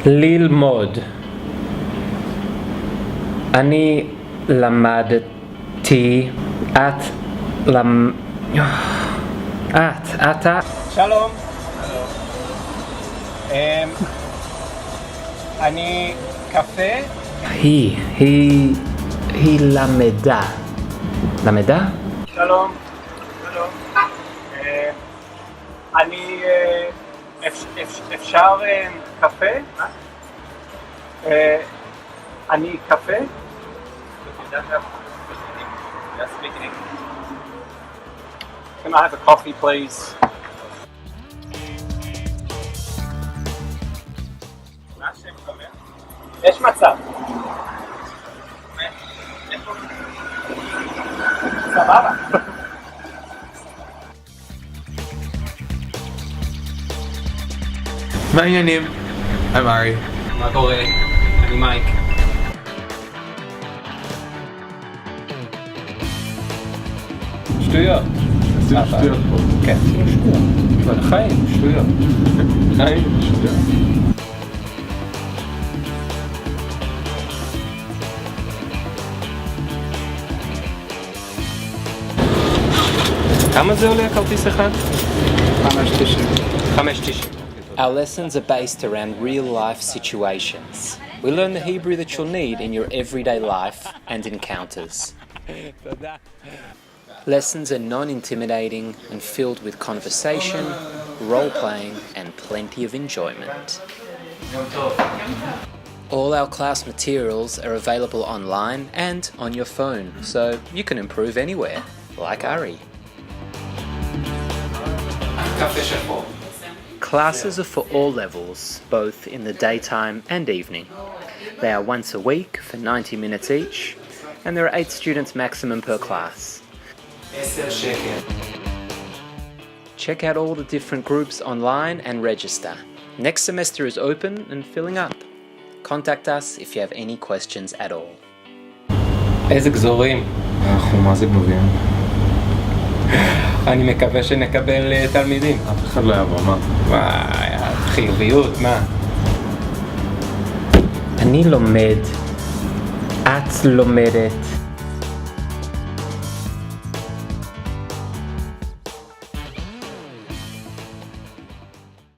ללמוד. אני למדתי. אתה. שלום. אני קפה. היא למדה. למדה? שלום. אני אפשר קפה? אני קפה? Can I have a coffee, please? יש מצב. סבבה. מה העניינים? I'm ארי. מה קורה? אני מייק. שטויות. שטויות פה. כן. שטויות. חיים. שטויות. חיים. שטויות. כמה זה עולה כרטיס אחד? 5.90. 5.90. Our lessons are based around real-life situations. We learn the Hebrew that you'll need in your everyday life and encounters. Lessons are non-intimidating and filled with conversation, role-playing, and plenty of enjoyment. All our class materials are available online and on your phone, so you can improve anywhere, like Ari. Classes are for all levels, both in the daytime and evening. They are once a week for 90 minutes each, and there are 8 students maximum per class. Check out all the different groups online and register. Next semester is open and filling up. Contact us if you have any questions at all. איזה גזורים. אנחנו מה זה גנובים? אני מקווה שנקבל תלמידים. אף אחד לא יבוא, מה? וואי, חיוביות, מה? אני לומד, את לומדת.